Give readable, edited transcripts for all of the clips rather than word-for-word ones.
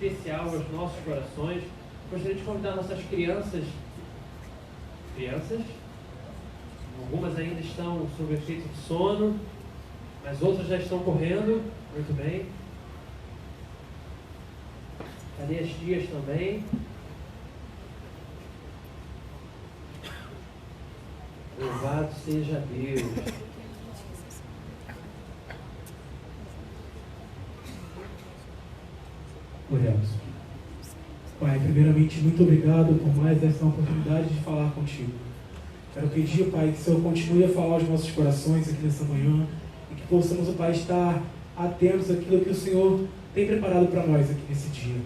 especial aos nossos corações. Gostaria de convidar nossas crianças, algumas ainda estão sob efeito de sono, mas outras já estão correndo, muito bem. Cadê as tias também? Louvado seja Deus. Oremos. Pai, primeiramente, muito obrigado por mais essa oportunidade de falar contigo. Quero pedir, Pai, que o Senhor continue a falar aos nossos corações aqui nessa manhã e que possamos, Pai, estar atentos àquilo que o Senhor tem preparado para nós aqui nesse dia.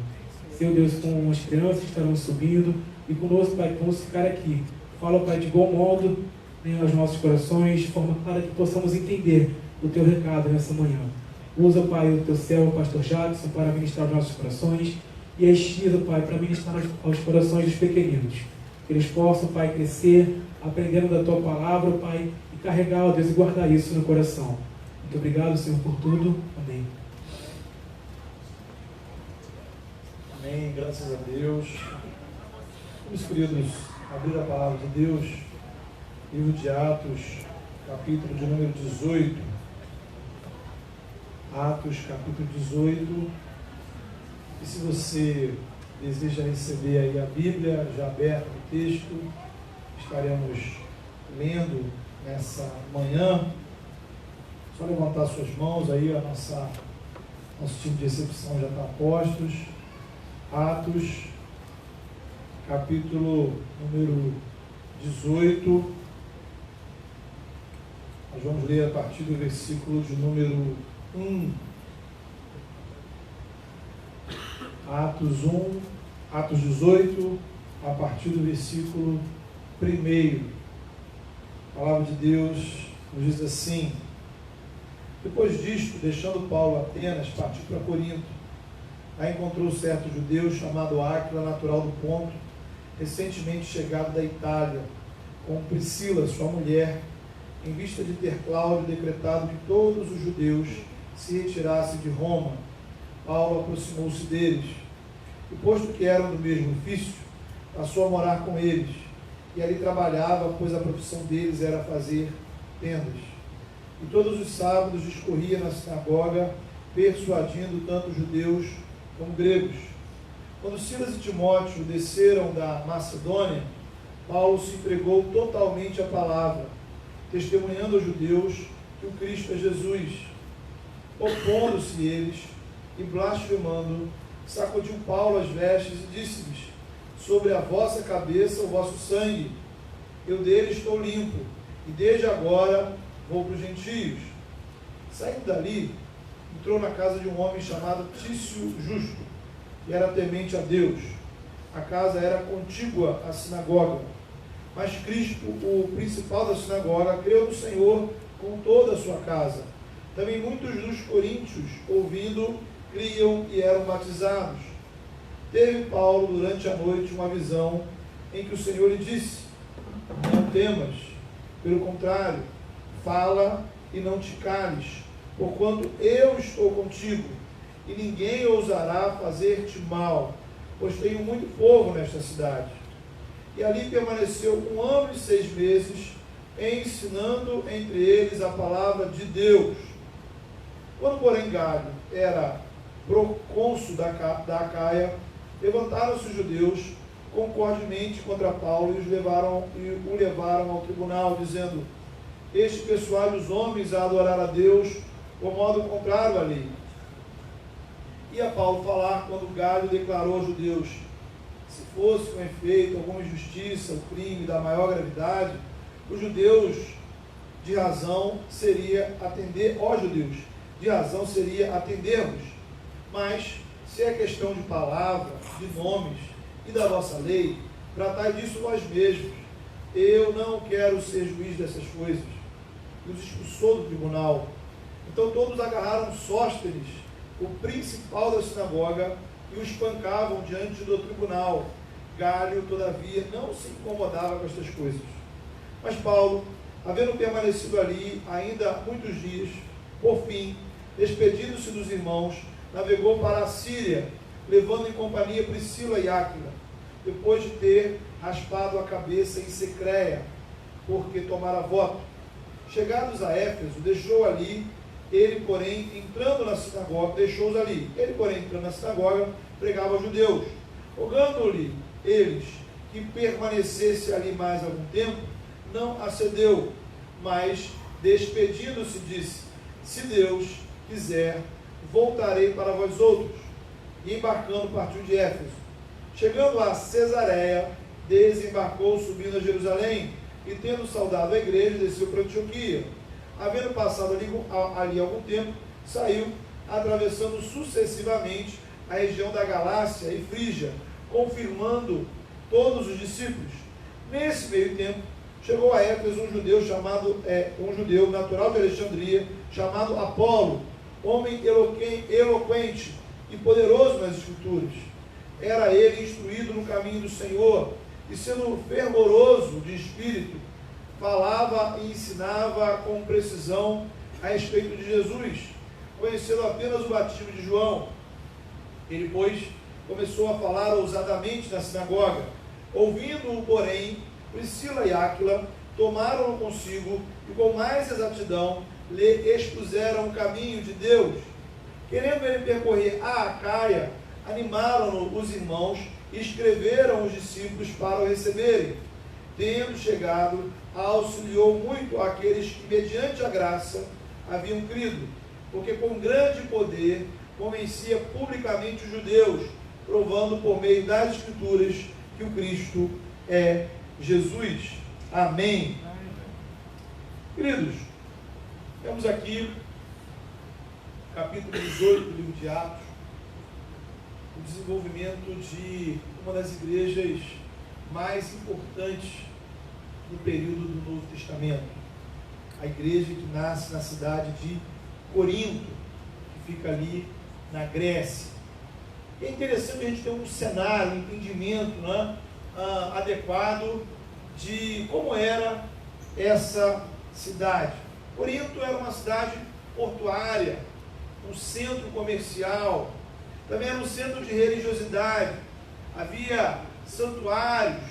Seu Deus, com as crianças que estarão subindo e conosco, Pai, que vamos ficar aqui. Fala, Pai, de igual modo aos nossos corações, de forma clara que possamos entender o Teu recado nessa manhã. Usa, Pai, o Teu servo, o Pastor Jackson, para ministrar os nossos corações e a Estisa, Pai, para ministrar aos corações dos pequeninos. Que eles possam, Pai, crescer, aprendendo da Tua palavra, Pai, e carregar, ó Deus, e guardar isso no coração. Muito obrigado, Senhor, por tudo. Amém. Amém, graças a Deus. Meus queridos, abrir a palavra de Deus, livro de Atos, capítulo de número 18. Atos, capítulo 18. E se você deseja receber aí a Bíblia, já aberta no texto, estaremos lendo nessa manhã. Só levantar suas mãos aí, nosso time de recepção já está a postos. Atos, capítulo número 18. Nós vamos ler a partir do versículo de número 1. Atos 18, a partir do versículo 1. A palavra de Deus nos diz assim: depois disto, deixando Paulo Atenas, partiu para Corinto. Aí encontrou certo judeu chamado Áquila, natural do Ponto, recentemente chegado da Itália, com Priscila, sua mulher, em vista de ter Cláudio decretado que todos os judeus se retirassem de Roma. Paulo aproximou-se deles, e posto que eram do mesmo ofício, passou a morar com eles, e ali trabalhava, pois a profissão deles era fazer tendas. E todos os sábados discorria na sinagoga, persuadindo tanto judeus como gregos. Quando Silas e Timóteo desceram da Macedônia, Paulo se entregou totalmente à palavra, testemunhando aos judeus que o Cristo é Jesus. Opondo-se eles e blasfemando, sacudiu Paulo as vestes e disse-lhes: sobre a vossa cabeça o vosso sangue, eu dele estou limpo, e desde agora vou para os gentios. Saindo dali, entrou na casa de um homem chamado Tício Justo, que era temente a Deus. A casa era contígua à sinagoga, mas Cristo, o principal da sinagoga, creu no Senhor com toda a sua casa. Também muitos dos coríntios, ouvindo, criam e eram batizados. Teve Paulo durante a noite uma visão em que o Senhor lhe disse: não temas, pelo contrário, fala e não te cales, porquanto eu estou contigo, e ninguém ousará fazer-te mal, pois tenho muito povo nesta cidade. E ali permaneceu 1 ano e 6 meses, ensinando entre eles a palavra de Deus. Quando, porém, Galho era procônsul da Acaia, levantaram-se os judeus concordemente contra Paulo e o levaram ao tribunal, dizendo: este persuade os homens a adorar a Deus por modo contrário à lei. Ia Paulo falar quando Galho declarou aos judeus: se fosse com efeito alguma injustiça, o crime da maior gravidade, os judeus de razão seria atender, ó judeus, de razão seria atendermos. Mas se é questão de palavra, de nomes e da vossa lei, tratai disso vós mesmos. Eu não quero ser juiz dessas coisas. E os expulsou do tribunal. Então todos agarraram Sóstenes, o principal da sinagoga, e o espancavam diante do tribunal. Galho, todavia, não se incomodava com estas coisas. Mas Paulo, havendo permanecido ali ainda muitos dias, por fim, despedindo-se dos irmãos, navegou para a Síria, levando em companhia Priscila e Áquila, depois de ter raspado a cabeça em Secreia, porque tomara voto. Chegados a Éfeso, deixou-os ali, ele, porém, entrando na sinagoga, pregava aos judeus, rogando-lhe eles que permanecesse ali mais algum tempo, não acedeu, mas, despedindo-se, disse: se Deus quiser, voltarei para vós outros. E embarcando, partiu de Éfeso. Chegando a Cesareia, desembarcou, subindo a Jerusalém, e tendo saudado a igreja, desceu para Antioquia. Havendo passado ali algum tempo, saiu, atravessando sucessivamente a região da Galácia e Frígia, confirmando todos os discípulos. Nesse meio tempo, chegou a Éfeso um judeu natural de Alexandria, chamado Apolo, homem eloquente e poderoso nas Escrituras. Era ele instruído no caminho do Senhor, e sendo fervoroso de espírito, falava e ensinava com precisão a respeito de Jesus, conhecendo apenas o batismo de João. Ele, pois, começou a falar ousadamente na sinagoga. Ouvindo-o, porém, Priscila e Áquila tomaram-no consigo e com mais exatidão lhe expuseram o caminho de Deus. Querendo ele percorrer a Acaia, animaram-no os irmãos e escreveram os discípulos para o receberem. Tendo chegado, auxiliou muito aqueles que, mediante a graça, haviam crido, porque com grande poder convencia publicamente os judeus, provando por meio das Escrituras que o Cristo é Jesus. Amém. Queridos, temos aqui capítulo 18 do livro de Atos, o desenvolvimento de uma das igrejas mais importantes do período do Novo Testamento, a igreja que nasce na cidade de Corinto, que fica ali na Grécia. E é interessante a gente ter um cenário, um entendimento, adequado de como era essa cidade. Corinto era uma cidade portuária, um centro comercial, também era um centro de religiosidade. Havia santuários,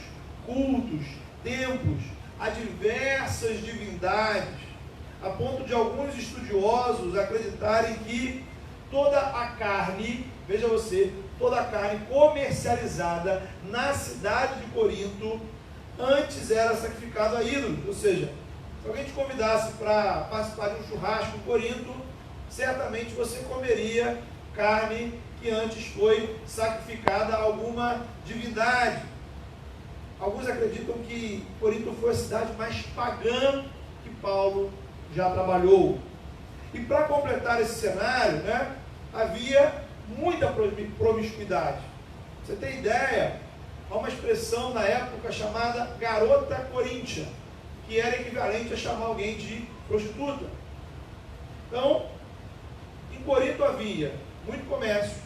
cultos, templos a diversas divindades, a ponto de alguns estudiosos acreditarem que toda a carne, veja você, toda a carne comercializada na cidade de Corinto antes era sacrificada a ídolos. Ou seja, se alguém te convidasse para participar de um churrasco em Corinto, certamente você comeria carne que antes foi sacrificada a alguma divindade. Alguns acreditam que Corinto foi a cidade mais pagã que Paulo já trabalhou. E para completar esse cenário, havia muita promiscuidade. Você tem ideia? Há uma expressão na época chamada garota coríntia, que era equivalente a chamar alguém de prostituta. Então, em Corinto havia muito comércio,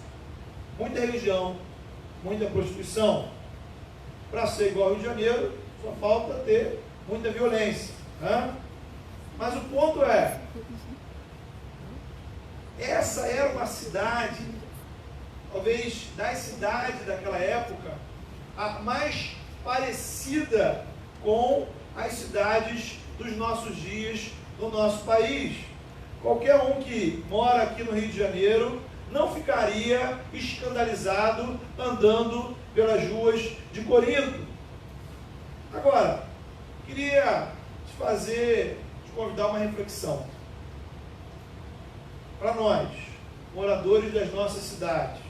muita religião, muita prostituição. Para ser igual ao Rio de Janeiro, só falta ter muita violência. Mas o ponto é, essa era uma cidade, talvez das cidades daquela época, a mais parecida com as cidades dos nossos dias no nosso país. Qualquer um que mora aqui no Rio de Janeiro não ficaria escandalizado andando pelas ruas de Corinto. Agora, queria te convidar a uma reflexão. Para nós, moradores das nossas cidades,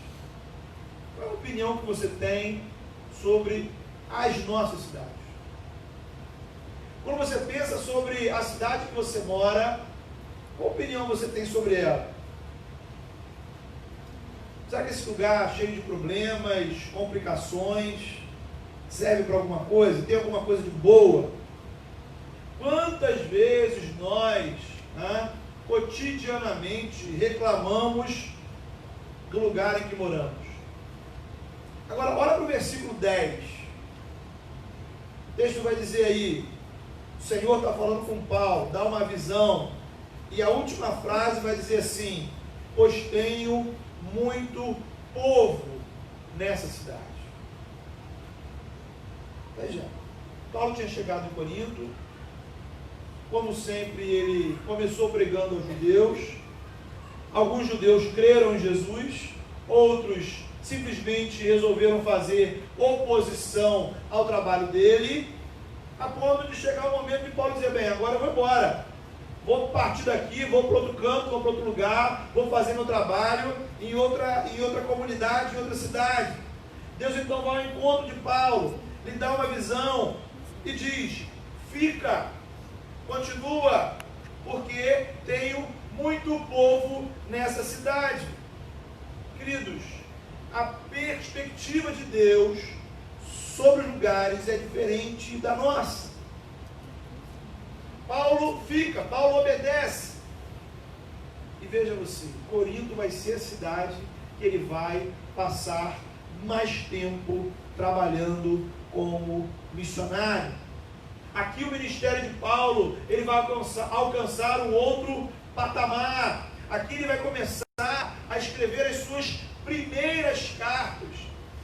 qual é a opinião que você tem sobre as nossas cidades? Quando você pensa sobre a cidade que você mora, qual opinião você tem sobre ela? Será que esse lugar cheio de problemas, complicações, serve para alguma coisa? Tem alguma coisa de boa? Quantas vezes nós, cotidianamente, reclamamos do lugar em que moramos? Agora, olha para o versículo 10. O texto vai dizer aí, o Senhor está falando com Paulo, dá uma visão, e a última frase vai dizer assim: pois tenho muito povo nessa cidade. Veja, Paulo tinha chegado em Corinto, como sempre ele começou pregando aos judeus. Alguns judeus creram em Jesus, outros simplesmente resolveram fazer oposição ao trabalho dele, a ponto de chegar o momento de Paulo dizer, bem, agora eu vou embora, vou partir daqui, vou para outro canto, vou para outro lugar, vou fazer meu trabalho em outra comunidade, em outra cidade. Deus então vai ao encontro de Paulo, lhe dá uma visão e diz, fica, continua, porque tenho muito povo nessa cidade. Queridos, a perspectiva de Deus sobre os lugares é diferente da nossa. Paulo fica, Paulo obedece. E veja você, Corinto vai ser a cidade que ele vai passar mais tempo trabalhando como missionário. Aqui o ministério de Paulo, ele vai alcançar um outro patamar. Aqui ele vai começar a escrever as suas primeiras cartas,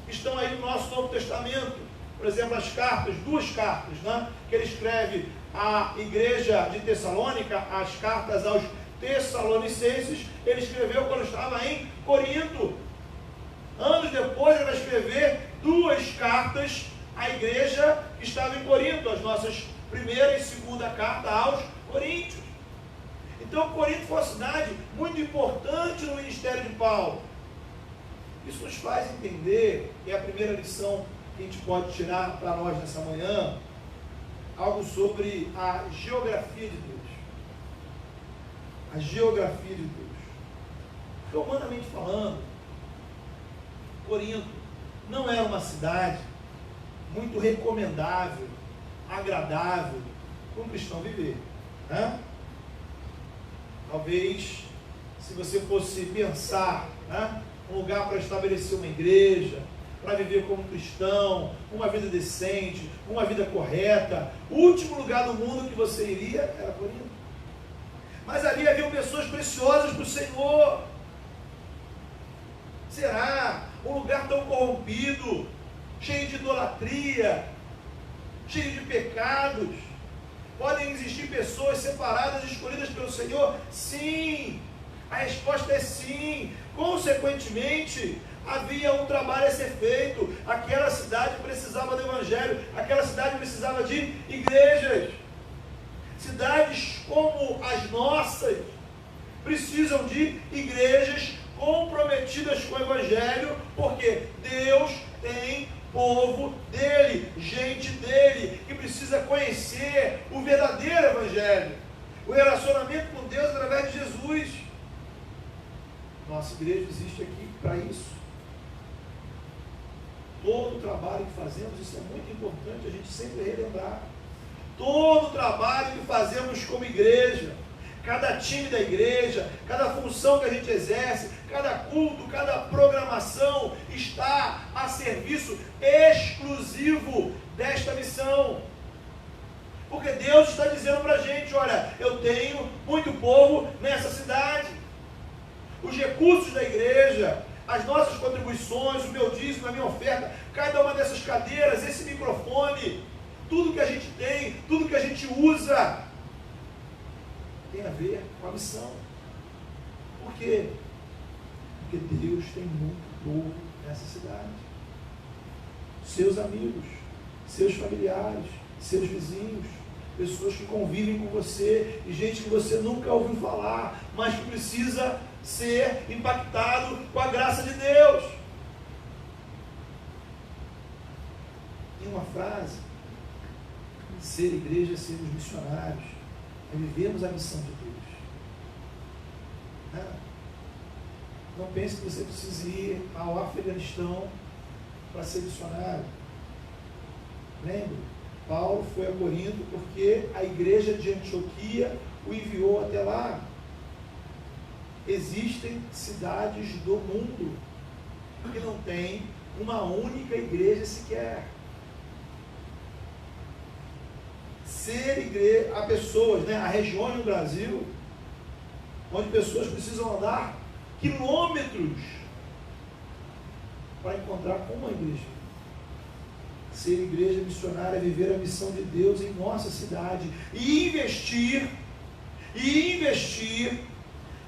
que estão aí no nosso Novo Testamento. Por exemplo, as cartas, duas cartas, né, que ele escreve à igreja de Tessalônica, as cartas aos Tessalonicenses, ele escreveu quando estava em Corinto. Anos depois ele vai escrever duas cartas à igreja que estava em Corinto, as nossas primeira e segunda carta aos Coríntios. Então Corinto foi uma cidade muito importante no ministério de Paulo. Isso nos faz entender, e é a primeira lição que a gente pode tirar para nós nessa manhã, algo sobre a geografia de Deus. A geografia de Deus. Porque, humanamente falando, Corinto não era uma cidade muito recomendável, agradável para um cristão viver, né? Talvez, se você fosse pensar, né, um lugar para estabelecer uma igreja, para viver como cristão, uma vida decente, uma vida correta, o último lugar do mundo que você iria era Corinto. Mas ali haviam pessoas preciosas para o Senhor. Será um lugar tão corrompido, cheio de idolatria, cheio de pecados? Podem existir pessoas separadas, escolhidas pelo Senhor? Sim, a resposta é sim. Consequentemente, havia um trabalho a ser feito. Aquela cidade precisava do Evangelho, aquela cidade precisava de igrejas. Cidades como as nossas precisam de igrejas comprometidas com o Evangelho, porque Deus tem povo dele, gente dele, que precisa conhecer o verdadeiro Evangelho, o relacionamento com Deus através de Jesus. Nossa igreja existe aqui para isso. Todo o trabalho que fazemos, isso é muito importante a gente sempre relembrar. Todo o trabalho que fazemos como igreja, cada time da igreja, cada função que a gente exerce, cada culto, cada programação está a serviço exclusivo desta missão. Porque Deus está dizendo para a gente, olha, eu tenho muito povo nessa cidade. Os recursos da igreja, as nossas contribuições, o meu dízimo, a minha oferta, cada uma dessas cadeiras, esse microfone, tudo que a gente tem, tudo que a gente usa, tem a ver com a missão. Por quê? Porque Deus tem muito povo nessa cidade. Seus amigos, seus familiares, seus vizinhos, pessoas que convivem com você, e gente que você nunca ouviu falar, mas que precisa ser impactado com a graça de Deus. Tem uma frase: ser igreja é sermos missionários, é vivermos a missão de Deus. Não pense que você precise ir ao Afeganistão para ser missionário. Lembre, Paulo foi a Corinto porque a igreja de Antioquia o enviou até lá. Existem cidades do mundo que não tem uma única igreja sequer. Ser igreja, há pessoas, há regiões no Brasil onde pessoas precisam andar quilômetros para encontrar com uma igreja. Ser igreja missionária é viver a missão de Deus em nossa cidade e investir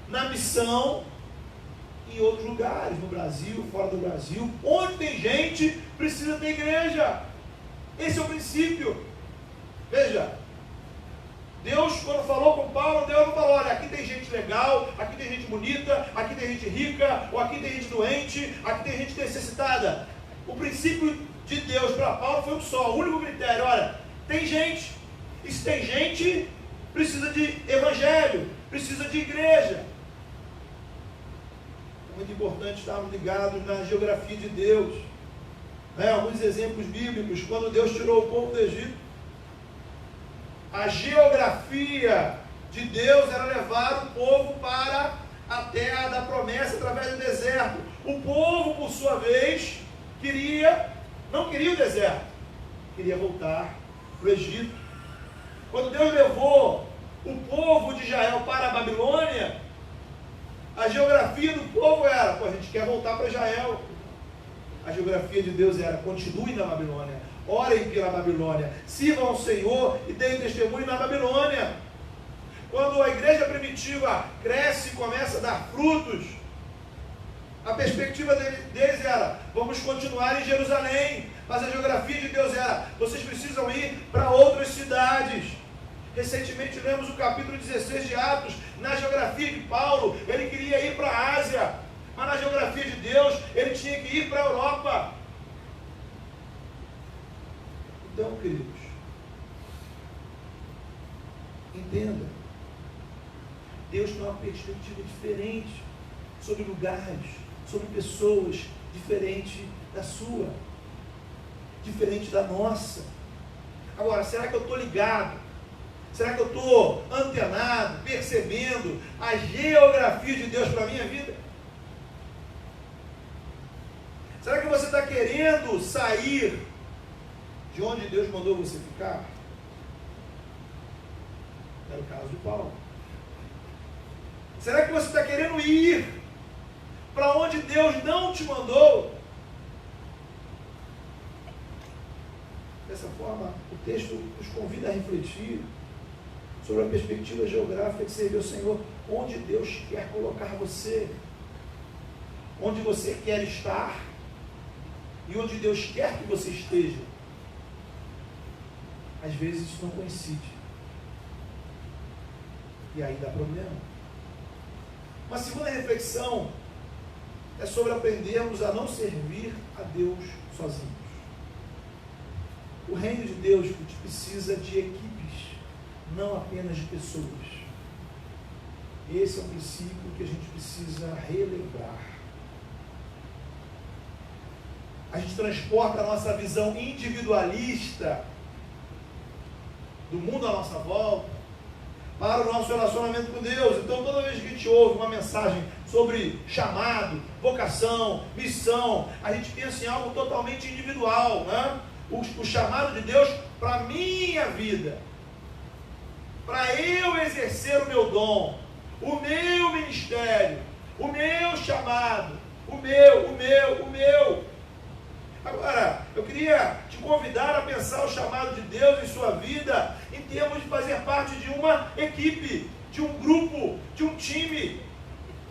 na missão em outros lugares, no Brasil, fora do Brasil, onde tem gente, precisa ter igreja. Esse é o princípio. Veja, Deus, quando falou com Paulo, Deus não falou, olha, aqui tem gente legal, aqui tem gente bonita, aqui tem gente rica, ou aqui tem gente doente, aqui tem gente necessitada. O princípio de Deus para Paulo foi um só, o único critério, olha, tem gente. E se tem gente, precisa de evangelho, precisa de igreja. É muito importante estarmos ligados na geografia de Deus. Alguns exemplos bíblicos, quando Deus tirou o povo do Egito, a geografia de Deus era levar o povo para a terra da promessa através do deserto. O povo, por sua vez, não queria o deserto, queria voltar para o Egito. Quando Deus levou o povo de Israel para a Babilônia, a geografia do povo era, a gente quer voltar para Israel. A geografia de Deus era, continue na Babilônia, orem pela Babilônia, sirvam ao Senhor e deem testemunho na Babilônia. Quando a igreja primitiva cresce e começa a dar frutos, a perspectiva deles era, vamos continuar em Jerusalém, mas a geografia de Deus era, vocês precisam ir para outras cidades. Recentemente lemos o capítulo 16 de Atos. Na geografia de Paulo, ele queria ir para a Ásia, mas na geografia de Deus, ele tinha que ir para a Europa. Então, queridos, entenda, Deus tem uma perspectiva diferente sobre lugares, sobre pessoas, diferente da sua, diferente da nossa. Agora, será que eu estou ligado? Será que eu estou antenado, percebendo a geografia de Deus para a minha vida? Será que você está querendo sair de onde Deus mandou você ficar? Era o caso de Paulo. Será que você está querendo ir para onde Deus não te mandou? Dessa forma, o texto nos convida a refletir sobre a perspectiva geográfica de servir ao Senhor, onde Deus quer colocar você, onde você quer estar e onde Deus quer que você esteja. Às vezes isso não coincide, e aí dá problema. Uma segunda reflexão é sobre aprendermos a não servir a Deus sozinhos. O reino de Deus precisa de equipes, não apenas de pessoas. Esse é um princípio que a gente precisa relembrar. A gente transporta a nossa visão individualista do mundo à nossa volta para o nosso relacionamento com Deus. Então, toda vez que a gente ouve uma mensagem sobre chamado, vocação, missão, a gente pensa em algo totalmente individual, né? O chamado de Deus para a minha vida, para eu exercer o meu dom, o meu ministério, o meu chamado, o meu. Agora, eu queria te convidar a pensar o chamado de Deus em sua vida em termos de fazer parte de uma equipe, de um grupo, de um time.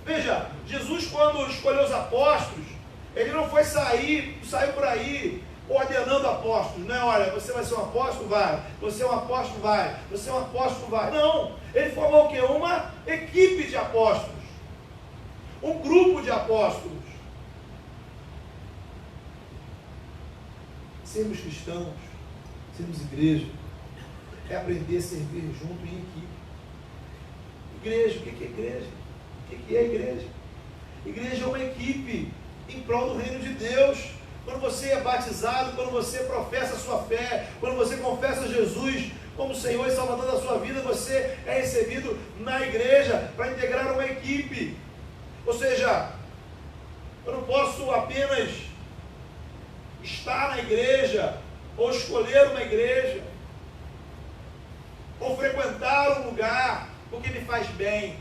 Veja, Jesus, quando escolheu os apóstolos, ele não foi saiu por aí ordenando apóstolos, né? Olha, você vai ser um apóstolo? Vai. Você é um apóstolo? Vai. Você é um apóstolo? Vai. Não. Ele formou o quê? Uma equipe de apóstolos. Um grupo de apóstolos. Sermos cristãos, sermos igreja, é aprender a servir junto em equipe. Igreja, o que é igreja? O que é igreja? Igreja é uma equipe em prol do reino de Deus. Quando você é batizado, quando você professa a sua fé, quando você confessa Jesus como Senhor e Salvador da sua vida, você é recebido na igreja para integrar uma equipe. Ou seja, eu não posso apenas estar na igreja, ou escolher uma igreja, ou frequentar um lugar porque me faz bem,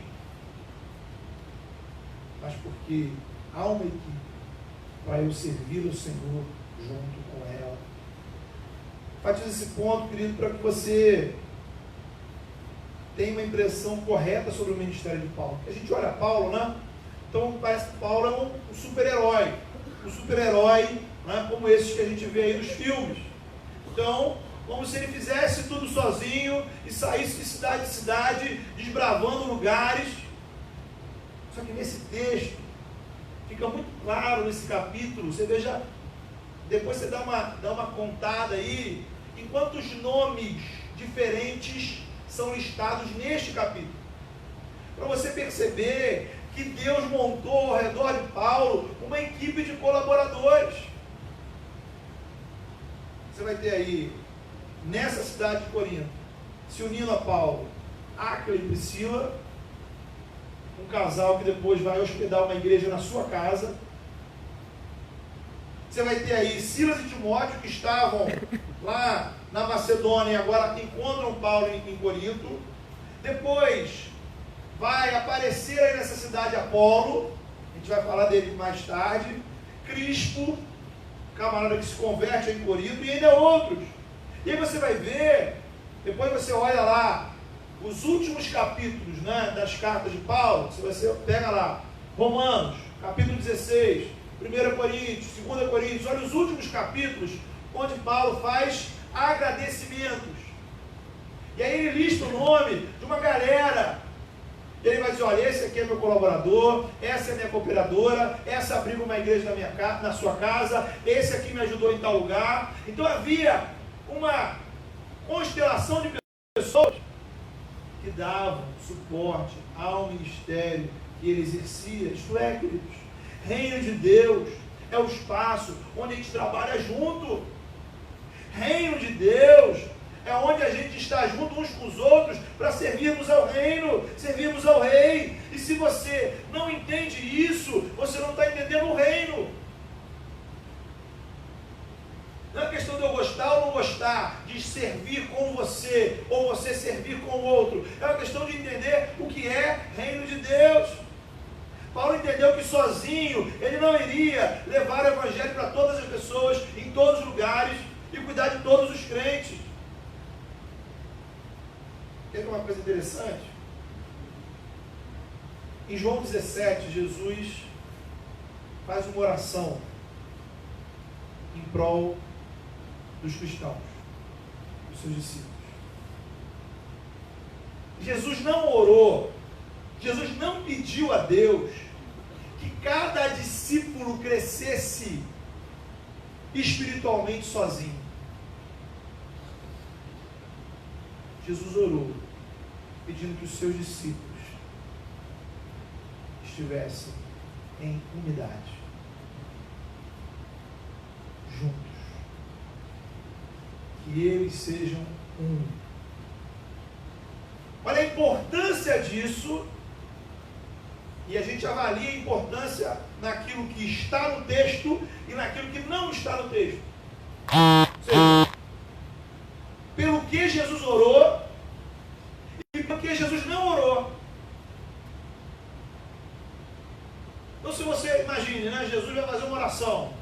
mas porque há uma equipe para eu servir o Senhor junto com ela. Enfatizo esse ponto, querido, para que você tenha uma impressão correta sobre o ministério de Paulo. A gente olha Paulo, né? Então parece que Paulo é um super-herói. Um super-herói, né? Como esses que a gente vê aí nos filmes. Então, como se ele fizesse tudo sozinho e saísse de cidade em cidade, desbravando lugares. Só que nesse texto, fica muito claro nesse capítulo, você veja, depois você dá uma contada aí, em quantos nomes diferentes são listados neste capítulo. Para você perceber que Deus montou ao redor de Paulo uma equipe de colaboradores. Você vai ter aí, nessa cidade de Corinto, se unindo a Paulo, Áquila e Priscila, um casal que depois vai hospedar uma igreja na sua casa. Você vai ter aí Silas e Timóteo, que estavam lá na Macedônia e agora encontram Paulo em Corinto. Depois vai aparecer aí nessa cidade Apolo, a gente vai falar dele mais tarde, Crispo, camarada que se converte em Corinto, e ainda outros. E aí você vai ver, depois você olha lá, os últimos capítulos, né, das cartas de Paulo, se você pega lá, Romanos, capítulo 16, 1 Coríntios, 2 Coríntios, olha os últimos capítulos, onde Paulo faz agradecimentos. E aí ele lista o nome de uma galera. E ele vai dizer, olha, esse aqui é meu colaborador, essa é minha cooperadora, essa abriga uma igreja na sua casa, esse aqui me ajudou em tal lugar. Então havia uma constelação de pessoas que davam suporte ao ministério que ele exercia. Isto é, queridos, reino de Deus é o espaço onde a gente trabalha junto. Reino de Deus é onde a gente está junto uns com os outros para servirmos ao reino, servirmos ao rei. E se você não entende isso, você não está entendendo o reino. Não é questão de eu gostar ou não gostar, de servir com você, ou você servir com o outro. É uma questão de entender o que é reino de Deus. Paulo entendeu que sozinho ele não iria levar o evangelho para todas as pessoas, em todos os lugares, e cuidar de todos os crentes. Tem uma coisa interessante? Em João 17, Jesus faz uma oração em prol dos cristãos, dos seus discípulos. Jesus não orou, Jesus não pediu a Deus que cada discípulo crescesse espiritualmente sozinho. Jesus orou, pedindo que os seus discípulos estivessem em unidade, juntos, que eles sejam um. Olha a importância disso, e a gente avalia a importância naquilo que está no texto e naquilo que não está no texto. Ou seja, pelo que Jesus orou e pelo que Jesus não orou. Então, se você imagine, né, Jesus vai fazer uma oração.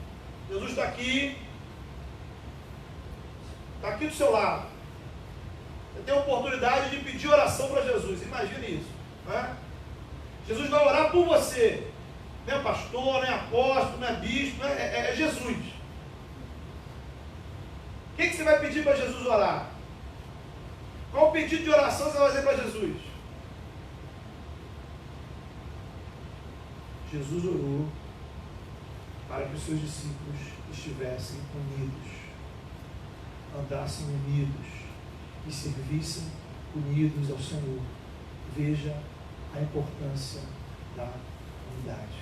Jesus está aqui do seu lado. Você tem a oportunidade de pedir oração para Jesus. Imagine isso, né? Jesus vai orar por você. Não é pastor, não é apóstolo, não é bispo, é Jesus. O que você vai pedir para Jesus orar? Qual o pedido de oração você vai fazer para Jesus? Jesus orou para que os seus discípulos estivessem unidos, andassem unidos e servissem unidos ao Senhor. Veja a importância da unidade,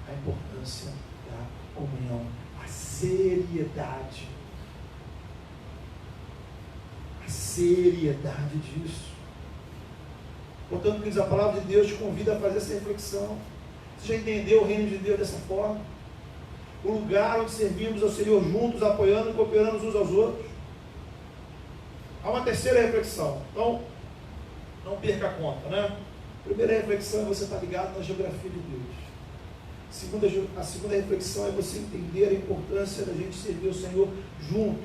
a importância da comunhão, a seriedade disso. Portanto, queridos, a palavra de Deus te convida a fazer essa reflexão. Você já entendeu o reino de Deus dessa forma? O lugar onde servimos ao Senhor juntos, apoiando e cooperando uns aos outros. Há uma terceira reflexão. Então, não perca a conta, né? Primeira reflexão é você estar ligado na geografia de Deus. A segunda reflexão é você entender a importância da gente servir o Senhor junto,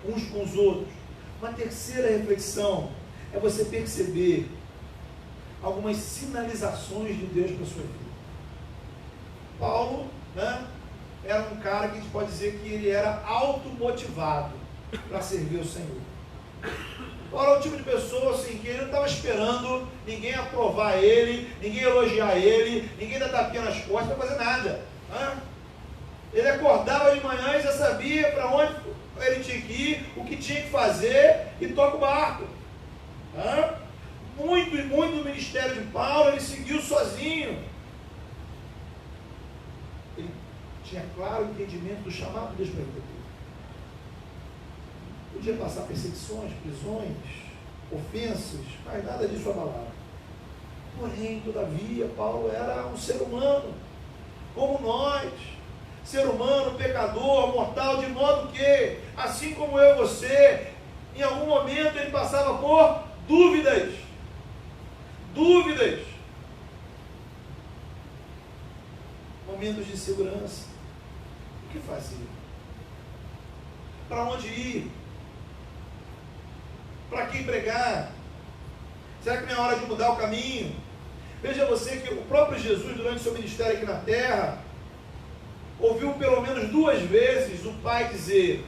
uns com os outros. Uma terceira reflexão é você perceber algumas sinalizações de Deus para a sua vida. Paulo, né, era um cara que a gente pode dizer que ele era automotivado para servir o Senhor. Paulo é o tipo de pessoa assim, que ele não estava esperando ninguém aprovar ele, ninguém elogiar ele, ninguém dar tapinha nas costas para fazer nada. Né? Ele acordava de manhã e já sabia para onde ele tinha que ir, o que tinha que fazer e toca o barco. Né? Muito do ministério de Paulo ele seguiu sozinho. Ele tinha claro entendimento do chamado de Deus para ele. Podia passar perseguições, prisões, ofensas, mas nada disso abalava. Porém, todavia, Paulo era um ser humano, como nós, ser humano, pecador, mortal, de modo que, assim como eu e você, em algum momento ele passava por dúvidas. Momentos de insegurança. O que fazer? Para onde ir? Para quem pregar? Será que não é hora de mudar o caminho? Veja você que o próprio Jesus, durante seu ministério aqui na terra, ouviu pelo menos 2 vezes o Pai dizer: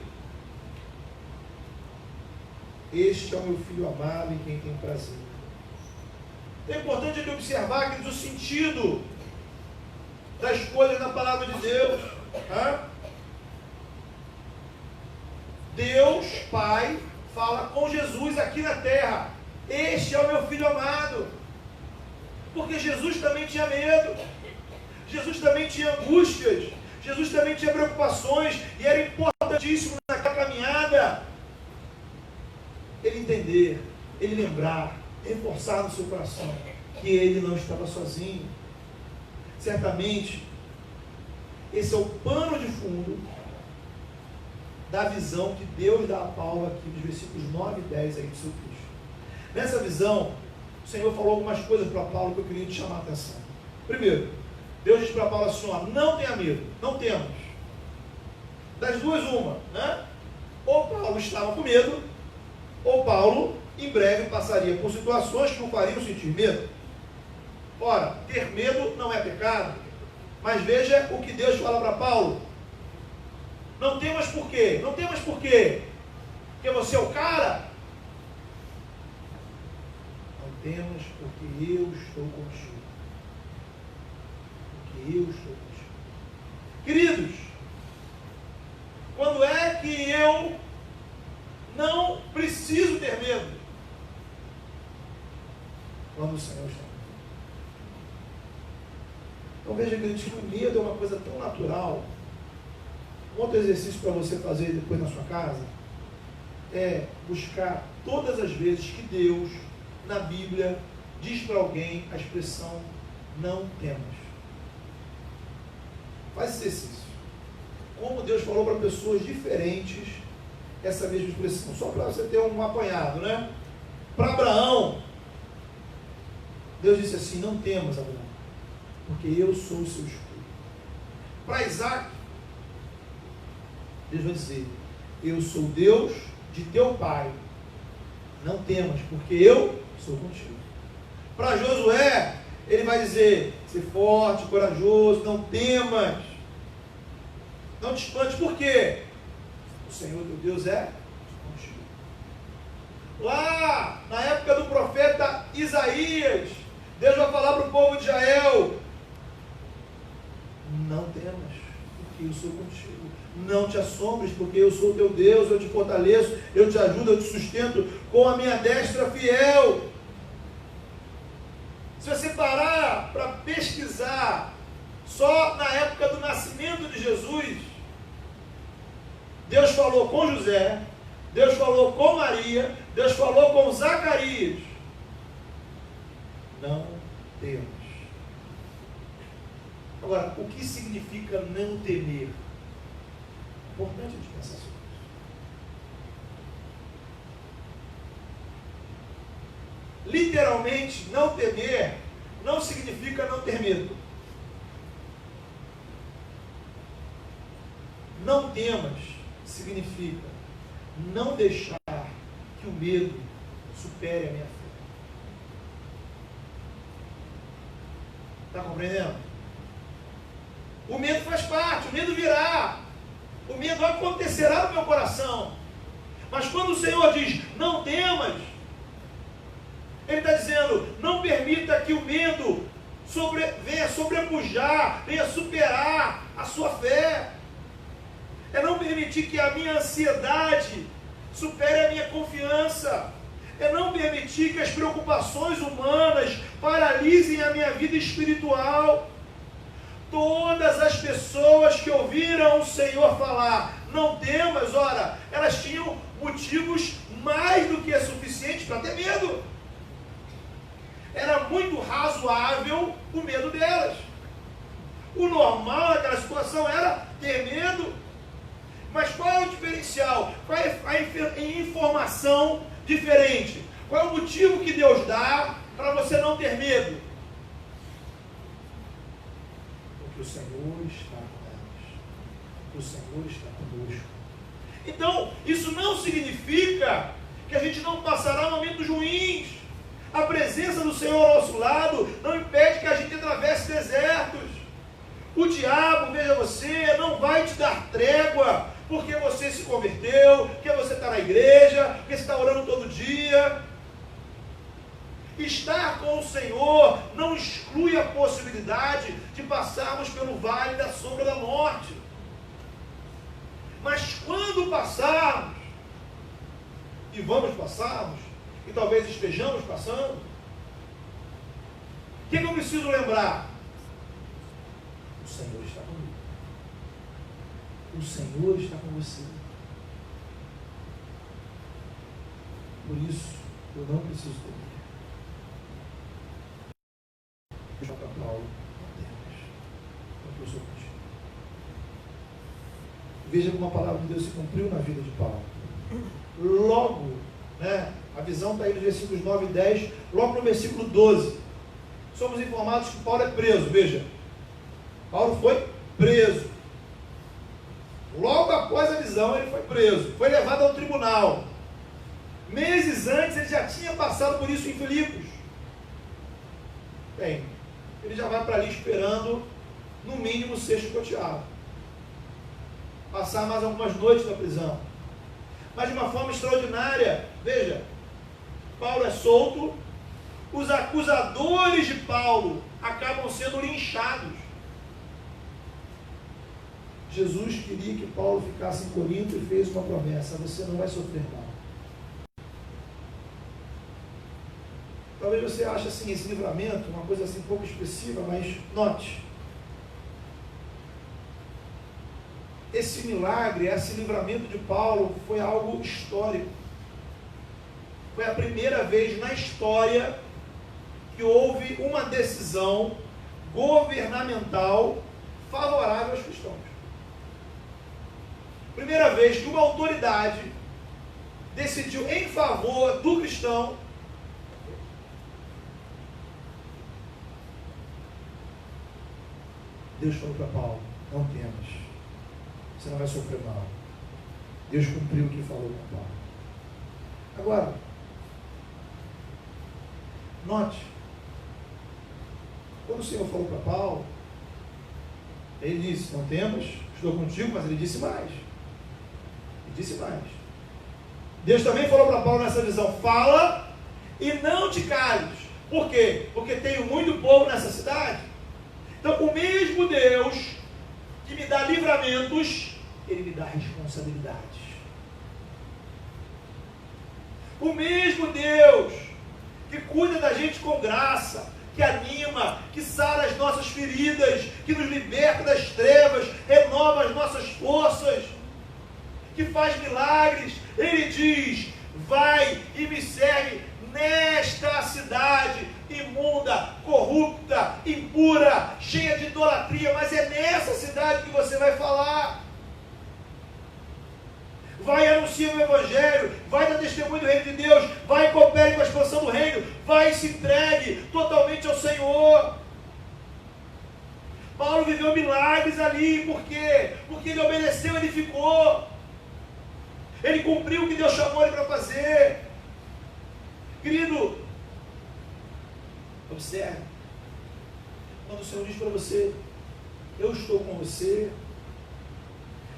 este é o meu Filho amado em quem tem prazer. É importante ele observar que o sentido das coisas na palavra de Deus. Deus, Pai, fala com Jesus aqui na terra: este é o meu Filho amado. Porque Jesus também tinha medo, Jesus também tinha angústias, Jesus também tinha preocupações, e era importantíssimo naquela caminhada ele entender, ele lembrar, reforçar no seu coração que ele não estava sozinho. Certamente esse é o pano de fundo da visão que Deus dá a Paulo aqui nos versículos 9 e 10 aí do seu texto. Nessa visão, o Senhor falou algumas coisas para Paulo que eu queria te chamar a atenção. Primeiro, Deus diz para Paulo assim: ó, não tenha medo, não temos. Das duas, uma, né? Ou Paulo estava com medo, ou Paulo em breve passaria por situações que o fariam sentir medo. Ora, ter medo não é pecado, mas veja o que Deus fala para Paulo: não temas por quê? Não temas por quê? Porque você é o cara? Não temas porque eu estou contigo. Porque eu estou contigo. Queridos, quando é que eu não preciso ter medo? Quando o Senhor está comigo. Então veja, queridos, que o medo é uma coisa tão natural. Um outro exercício para você fazer depois na sua casa é buscar todas as vezes que Deus, na Bíblia, diz para alguém a expressão não temas. Faz esse exercício. Como Deus falou para pessoas diferentes essa mesma expressão, só para você ter um apanhado, né? Para Abraão, Deus disse assim: não temas, Abraão, porque eu sou o seu escudo. Para Isaac, Deus vai dizer: eu sou Deus de teu pai, não temas, porque eu sou contigo. Para Josué, ele vai dizer: ser forte, corajoso, não temas, não te espantes. Por quê? O Senhor teu Deus é contigo. Lá na época do profeta Isaías, Deus vai falar para o povo de Israel: não temas, porque eu sou contigo. Não te assombres, porque eu sou teu Deus, eu te fortaleço, eu te ajudo, eu te sustento com a minha destra fiel. Se você parar para pesquisar só na época do nascimento de Jesus, Deus falou com José, Deus falou com Maria, Deus falou com Zacarias: não temas. Agora, o que significa não temer? É importante a gente pensar sobre isso. Literalmente, não temer não significa não ter medo. não temas significa não deixar que o medo supere a minha fé. Está compreendendo? O medo faz parte, o medo virá, o medo acontecerá no meu coração. Mas quando o Senhor diz, não temas, Ele está dizendo, não permita que o medo venha sobrepujar, venha superar a sua fé. É não permitir que a minha ansiedade supere a minha confiança. É não permitir que as preocupações humanas paralisem a minha vida espiritual. Todas as pessoas que ouviram o Senhor falar, não temas, ora, elas tinham motivos mais do que suficientes para ter medo. Era muito razoável o medo delas. O normal naquela situação era ter medo. Mas qual é o diferencial? Qual é a informação diferente? Qual é o motivo que Deus dá para você não ter medo? Porque o Senhor está com elas. Porque o Senhor está conosco. Então, isso não significa que a gente não passará momentos ruins. A presença do Senhor ao nosso lado não impede que a gente atravesse desertos. O diabo, veja você, não vai te dar trégua porque você se converteu, porque você está na igreja, porque você está orando todo dia. Estar com o Senhor não exclui a possibilidade de passarmos pelo vale da sombra da morte. Mas quando passarmos, e vamos passarmos, e talvez estejamos passando, o que eu preciso lembrar? O Senhor está comigo. O Senhor está com você. Por isso, eu não preciso temer. Deixa para Paulo, não temas, porque eu sou contigo. Veja como a palavra de Deus se cumpriu na vida de Paulo. Logo, a visão está aí nos versículos 9 e 10, logo no versículo 12, somos informados que Paulo é preso. Veja, Paulo foi preso. Logo após a visão, ele foi preso, foi levado ao tribunal. Meses antes, ele já tinha passado por isso em Filipos. Bem, ele já vai para ali esperando, no mínimo, ser chicoteado. Passar mais algumas noites na prisão. Mas de uma forma extraordinária, veja, Paulo é solto, os acusadores de Paulo acabam sendo linchados. Jesus queria que Paulo ficasse em Corinto e fez uma promessa: você não vai sofrer mal. Talvez você ache assim, esse livramento, uma coisa assim pouco expressiva, mas note, esse milagre, esse livramento de Paulo foi algo histórico. Foi a primeira vez na história que houve uma decisão governamental favorável aos cristãos. Primeira vez que uma autoridade decidiu em favor do cristão. Deus falou para Paulo: não temas, você não vai sofrer mal. Deus cumpriu o que falou com Paulo. Agora, note, quando o Senhor falou para Paulo, ele disse: não temas, estou contigo, mas ele disse mais. Ele disse mais. Deus também falou para Paulo nessa visão: fala e não te cales. Por quê? Porque tenho muito povo nessa cidade. Então, o mesmo Deus que me dá livramentos, Ele me dá responsabilidades. O mesmo Deus que cuida da gente com graça, que anima, que sara as nossas feridas, que nos liberta das trevas, renova as nossas forças, que faz milagres. Ele diz: vai e me serve nesta cidade imunda, corrupta, impura, cheia de idolatria, mas é nessa cidade que você vai falar. Vai anunciar o Evangelho, vai dar testemunho do reino de Deus, vai e coopere com a expansão do reino, vai e se entregue totalmente ao Senhor. Paulo viveu milagres ali. Por quê? Porque ele obedeceu, ele ficou. Ele cumpriu o que Deus chamou ele para fazer. Querido, observe. Quando o Senhor diz para você, eu estou com você,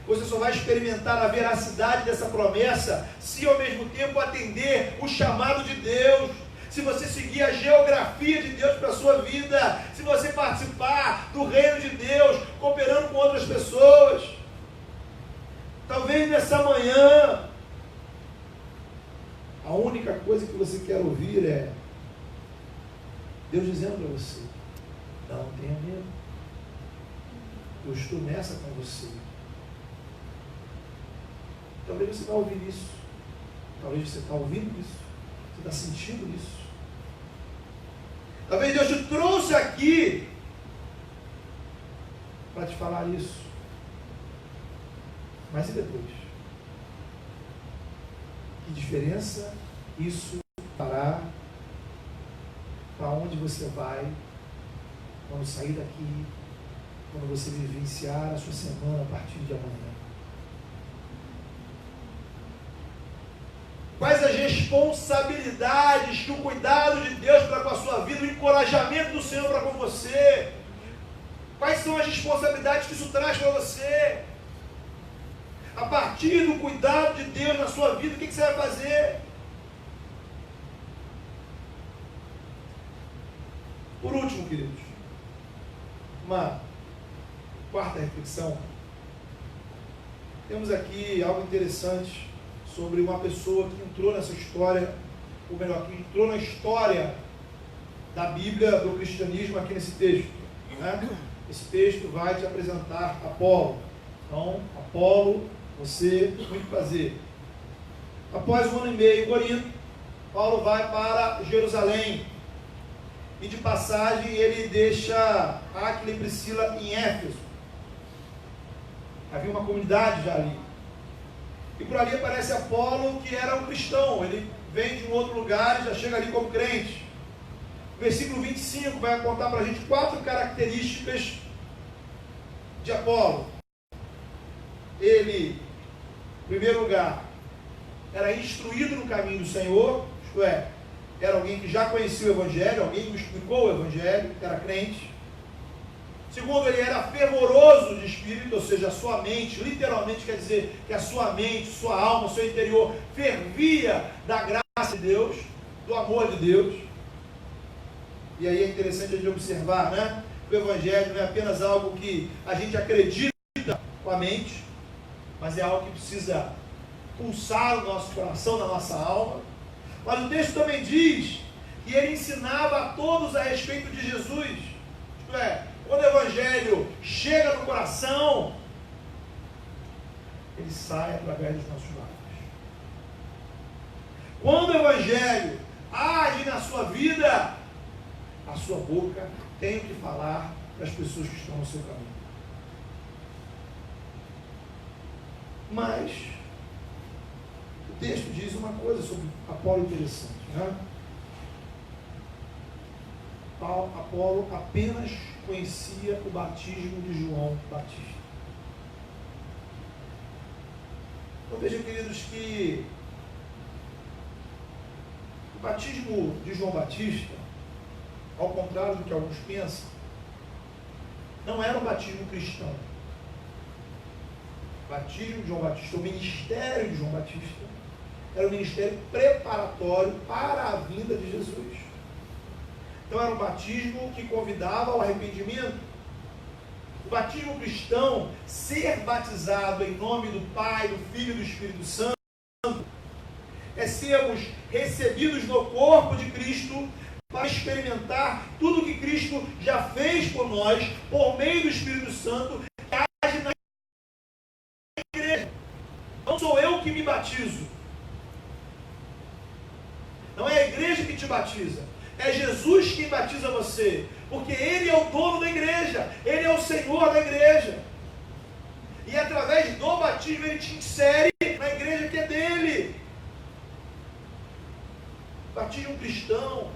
você só vai experimentar a veracidade dessa promessa se ao mesmo tempo atender o chamado de Deus. Se você seguir a geografia de Deus para a sua vida, se você participar do reino de Deus, cooperando com outras pessoas. Talvez nessa manhã, a única coisa que você quer ouvir é Deus dizendo para você, não tenha medo, eu estou nessa com você. Talvez você está ouvindo isso, talvez você está ouvindo isso, você está sentindo isso. Talvez Deus te trouxe aqui para te falar isso. Mas e depois? Que diferença isso fará para onde você vai quando sair daqui, quando você vivenciar a sua semana a partir de amanhã? Quais as responsabilidades que o cuidado de Deus para com a sua vida, o encorajamento do Senhor para com você? Quais são as responsabilidades que isso traz para você? A partir do cuidado de Deus na sua vida, o que você vai fazer? Por último, queridos, uma quarta reflexão. Temos aqui algo interessante sobre uma pessoa que entrou nessa história, ou melhor, que entrou na história da Bíblia, do cristianismo, aqui nesse texto, né? Esse texto vai te apresentar Apolo. Então, Apolo, você, muito prazer. Após 1 ano e meio em Corinto, Paulo vai para Jerusalém. E de passagem ele deixa Áquila e Priscila em Éfeso. Havia uma comunidade já ali. E por ali aparece Apolo, que era um cristão. Ele vem de um outro lugar e já chega ali como crente. O versículo 25 vai apontar para a gente 4 características de Apolo. Ele, em primeiro lugar, era instruído no caminho do Senhor, isto é, era alguém que já conhecia o Evangelho, alguém que explicou o Evangelho, era crente. Segundo, ele era fervoroso de espírito, ou seja, a sua mente, literalmente quer dizer que a sua mente, sua alma, seu interior fervia da graça de Deus, do amor de Deus. E aí é interessante a gente observar, né? O Evangelho não é apenas algo que a gente acredita com a mente, mas é algo que precisa pulsar o nosso coração, na nossa alma. Mas o texto também diz que ele ensinava a todos a respeito de Jesus. Isto é, quando o Evangelho chega no coração, ele sai através dos nossos lábios. Quando o Evangelho age na sua vida, a sua boca tem que falar para as pessoas que estão no seu caminho. Mas o texto diz uma coisa sobre Apolo interessante, né? Apolo apenas conhecia o batismo de João Batista. Então vejam, queridos, que o batismo de João Batista, ao contrário do que alguns pensam, não era um batismo cristão. O batismo de João Batista, o ministério de João Batista, era um ministério preparatório para a vinda de Jesus. Então era um batismo que convidava ao arrependimento. O batismo cristão, ser batizado em nome do Pai, do Filho e do Espírito Santo, é sermos recebidos no corpo de Cristo para experimentar tudo que Cristo já fez por nós, por meio do Espírito Santo, que age na igreja. Não sou eu que me batizo. Não é a igreja que te batiza. É Jesus quem batiza você. Porque Ele é o dono da igreja. Ele é o Senhor da igreja. E através do batismo Ele te insere na igreja que é dele. Batismo cristão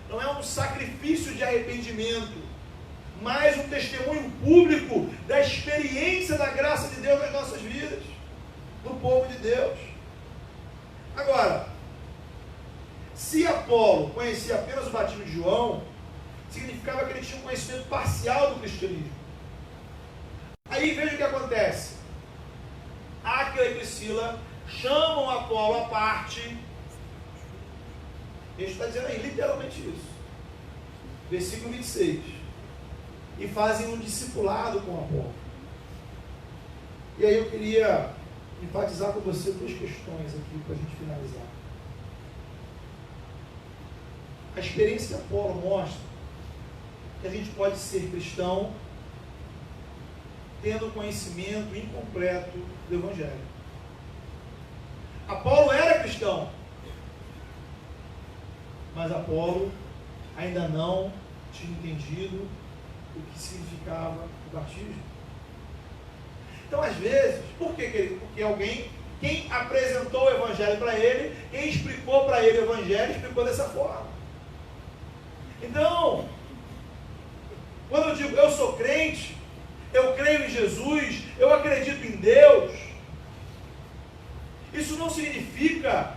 não é um sacrifício de arrependimento, mas um testemunho público da experiência da graça de Deus nas nossas vidas, do povo de Deus. Agora, se Apolo conhecia apenas o batismo de João, significava que ele tinha um conhecimento parcial do cristianismo. Aí veja o que acontece. Áquila e Priscila chamam Apolo à parte. Ele está dizendo aí literalmente isso. Versículo 26. E fazem um discipulado com Apolo. E aí eu queria enfatizar com você duas questões aqui para a gente finalizar. A experiência de Apolo mostra que a gente pode ser cristão tendo conhecimento incompleto do Evangelho. Apolo era cristão, mas Apolo ainda não tinha entendido o que significava o batismo. Então, às vezes, por que porque alguém, quem apresentou o Evangelho para ele, quem explicou para ele o Evangelho, explicou dessa forma. Então, quando eu digo eu sou crente, eu creio em Jesus, eu acredito em Deus, isso não significa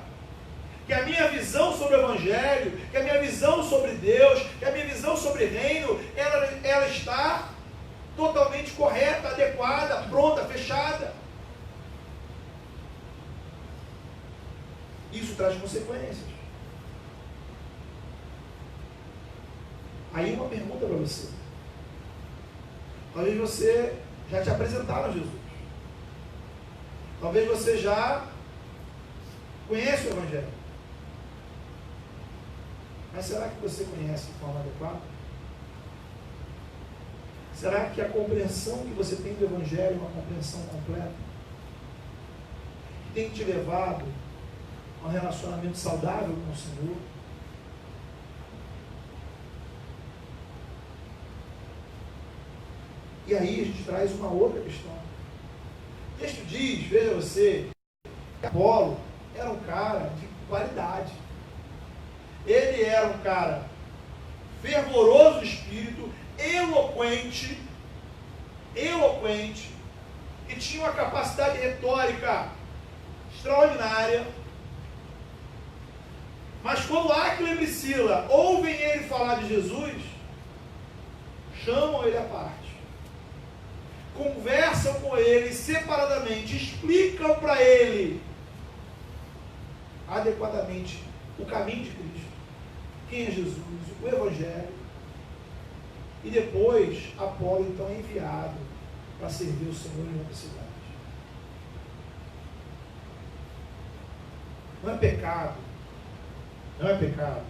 que a minha visão sobre o Evangelho, que a minha visão sobre Deus, que a minha visão sobre reino, ela está totalmente correta, adequada, pronta, fechada. Isso traz consequências. Aí uma pergunta para você. Talvez você já te apresentaram a Jesus. Talvez você já conhece o Evangelho. Mas será que você conhece de forma adequada? Será que a compreensão que você tem do Evangelho é uma compreensão completa? Que tem te levado a um relacionamento saudável com o Senhor? E aí a gente traz uma outra questão. O texto diz, veja você, que Apolo era um cara de qualidade. Ele era um cara fervoroso de espírito, eloquente, e tinha uma capacidade retórica extraordinária. Mas quando Áquila e Priscila ouvem ele falar de Jesus, chamam ele à parte, conversam com ele separadamente, explicam para ele adequadamente o caminho de Cristo, quem é Jesus, o Evangelho, e depois Apolo então é enviado para servir o Senhor em outra cidade. Não é pecado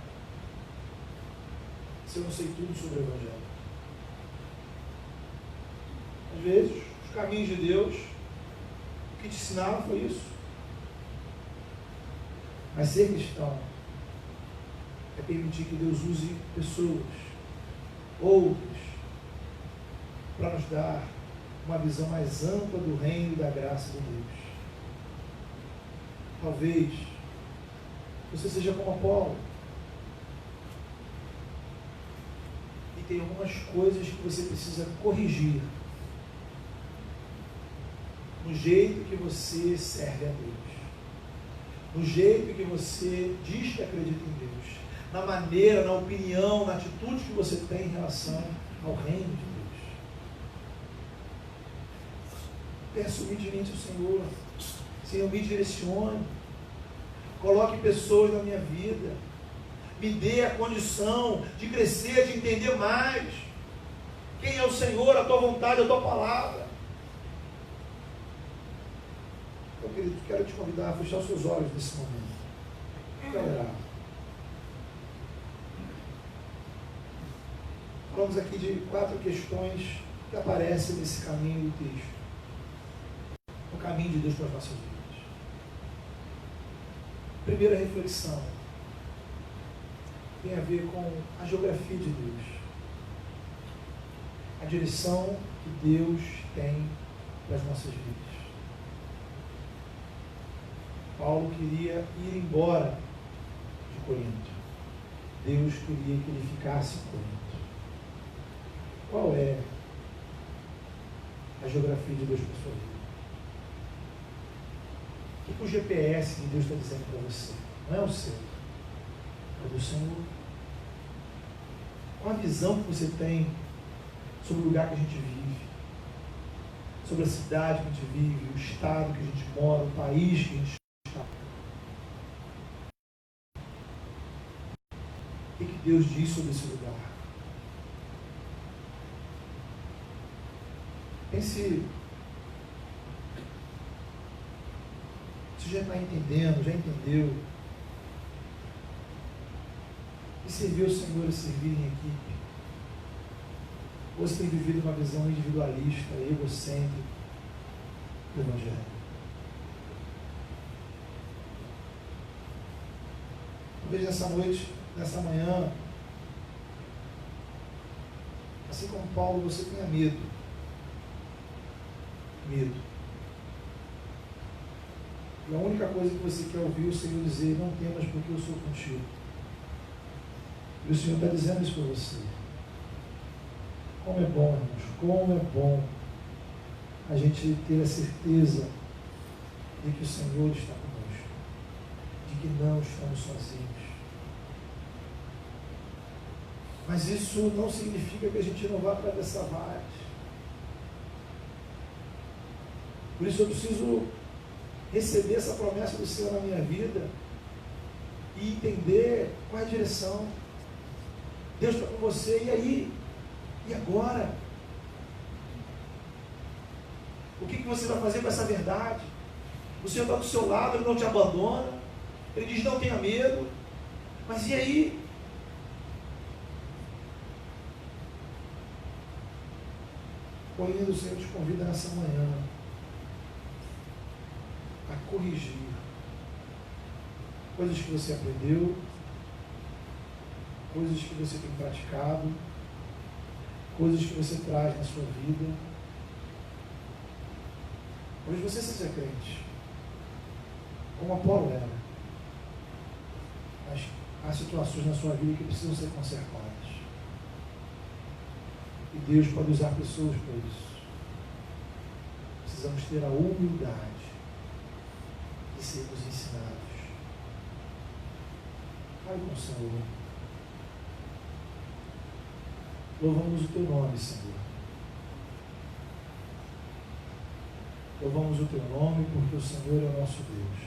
se eu não sei tudo sobre o Evangelho. Às vezes, os caminhos de Deus, o que te ensinaram foi isso. Mas ser cristão é permitir que Deus use pessoas, outros, para nos dar uma visão mais ampla do reino e da graça de Deus. Talvez você seja como Apolo e tem algumas coisas que você precisa corrigir no jeito que você serve a Deus, no jeito que você diz que acredita em Deus, na maneira, na opinião, na atitude que você tem em relação ao reino de Deus. Peça humildemente ao Senhor. Senhor, me direcione, coloque pessoas na minha vida, me dê a condição de crescer, de entender mais quem é o Senhor, a tua vontade, a tua palavra. Então, querido, quero te convidar a fechar os seus olhos nesse momento. Galera, falamos aqui de 4 questões que aparecem nesse caminho do texto, no caminho de Deus para as nossas vidas. Primeira reflexão tem a ver com a geografia de Deus, a direção que Deus tem para as nossas vidas. Paulo queria ir embora de Corinto. Deus queria que ele ficasse em Corinto. Qual é a geografia de Deus para a sua vida? O que o GPS de Deus está dizendo para você? Não é o seu, é do Senhor. Qual a visão que você tem sobre o lugar que a gente vive, sobre a cidade que a gente vive, o estado que a gente mora, o país que a gente está? O que Deus diz sobre esse lugar? Pense, você já está entendendo, já entendeu? E servir o Senhor e servir em equipe? Ou você tem vivido uma visão individualista, egocêntrica do Evangelho? Talvez nessa noite, nessa manhã, assim como Paulo, você tenha medo. Medo. E a única coisa que você quer ouvir o Senhor dizer: não temas, porque eu sou contigo. E o Senhor está dizendo isso para você. Como é bom, irmãos, como é bom a gente ter a certeza de que o Senhor está conosco, de que não estamos sozinhos. Mas isso não significa que a gente não vá atravessar vales. Por isso eu preciso receber essa promessa do Senhor na minha vida e entender qual é a direção. Deus está com você, e aí? E agora? O que você vai fazer com essa verdade? O Senhor está do seu lado, Ele não te abandona, Ele diz: não tenha medo. Mas e aí? Porém, o Senhor te convida nessa manhã a corrigir coisas que você aprendeu, coisas que você tem praticado, coisas que você traz na sua vida. Talvez você seja crente, como Apolo era, mas há situações na sua vida que precisam ser consertadas. E Deus pode usar pessoas para isso. Precisamos ter a humildade de sermos ensinados. Fale com o Senhor. Louvamos o Teu nome, Senhor. Louvamos o Teu nome porque o Senhor é o nosso Deus.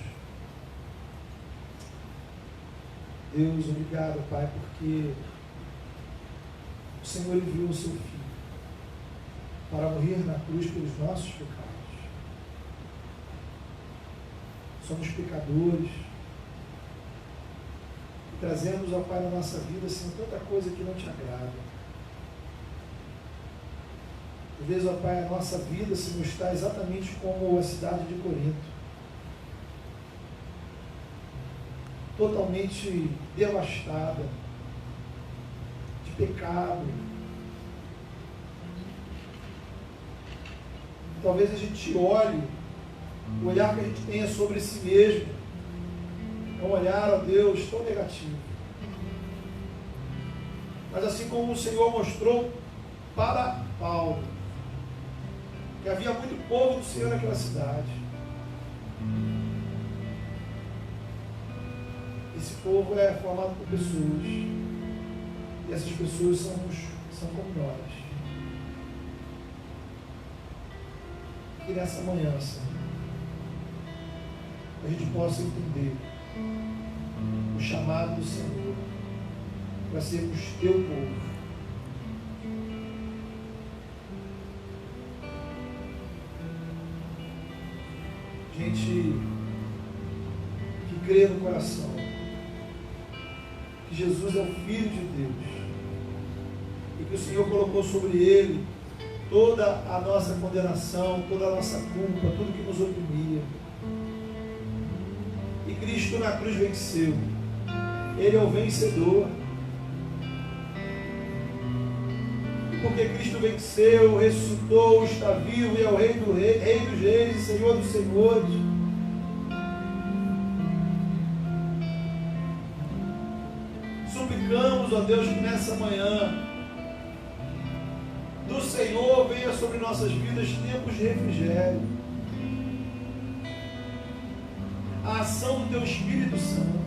Deus, obrigado, Pai, porque o Senhor enviou o Seu Filho para morrer na cruz pelos nossos pecados. Somos pecadores e trazemos, ó Pai, na nossa vida, assim, tanta coisa que não te agrada. Às vezes, ó Pai, a nossa vida, Senhor, está exatamente como a cidade de Corinto, totalmente devastada de pecado. Talvez a gente olhe, o olhar que a gente tenha sobre si mesmo é um olhar, ó Deus, tão negativo. Mas assim como o Senhor mostrou para Paulo, que havia muito povo do Senhor naquela cidade. Esse povo é formado por pessoas, e essas pessoas são como nós. Que nessa manhã, Senhor, a gente possa entender o chamado do Senhor para sermos Teu povo. Gente que crê no coração que Jesus é o Filho de Deus e que o Senhor colocou sobre Ele toda a nossa condenação, toda a nossa culpa, tudo que nos oprimia. E Cristo na cruz venceu. Ele é o vencedor. E porque Cristo venceu, ressuscitou, está vivo e é o Rei dos Reis e Senhor dos Senhores, suplicamos, ó Deus, que nessa manhã do Senhor venha sobre nossas vidas tempos de refrigério. A ação do Teu Espírito Santo.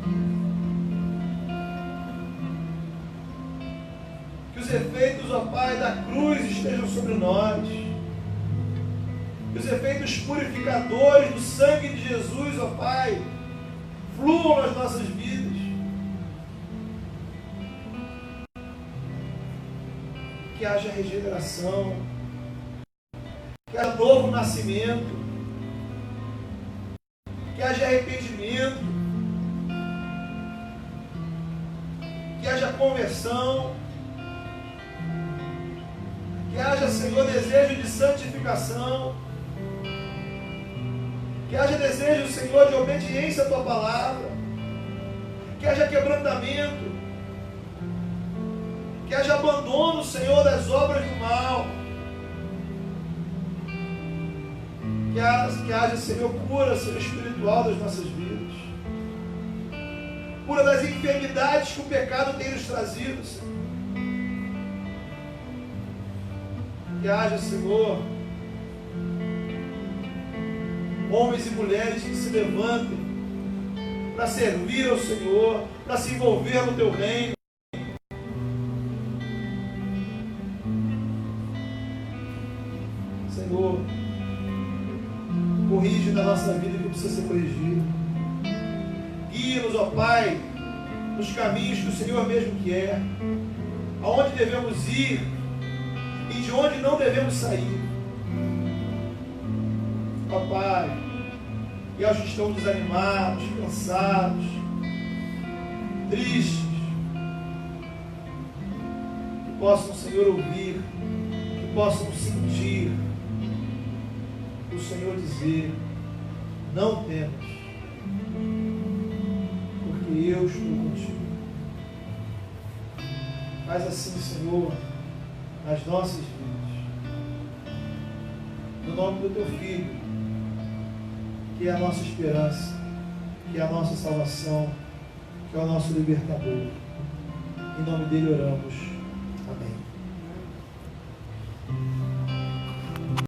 Que os efeitos, ó Pai, da cruz estejam sobre nós. Que os efeitos purificadores do sangue de Jesus, ó Pai, fluam nas nossas vidas. Que haja regeneração, que haja novo nascimento, que haja arrependimento, que haja conversão, que haja, Senhor, desejo de santificação, que haja desejo, Senhor, de obediência à Tua palavra, que haja quebrantamento, que haja abandono, Senhor, das obras do mal, que haja, Senhor, cura, Senhor, espiritual das nossas vidas, cura das enfermidades que o pecado tem nos trazido, Senhor. Que haja, Senhor, homens e mulheres que se levantem para servir ao Senhor, para se envolver no Teu reino. Senhor, corrige na nossa vida o que precisa ser corrigido. Guia-nos, ó Pai, nos caminhos que o Senhor mesmo quer, aonde devemos ir e de onde não devemos sair. Ó Pai, e aos que estão desanimados, cansados, tristes, que possam, Senhor, ouvir, que possam sentir o Senhor dizer: não temas, porque eu estou contigo. Faz assim, Senhor, nas nossas vidas, no nome do Teu Filho, que é a nossa esperança, que é a nossa salvação, que é o nosso libertador. Em nome dele oramos. Amém.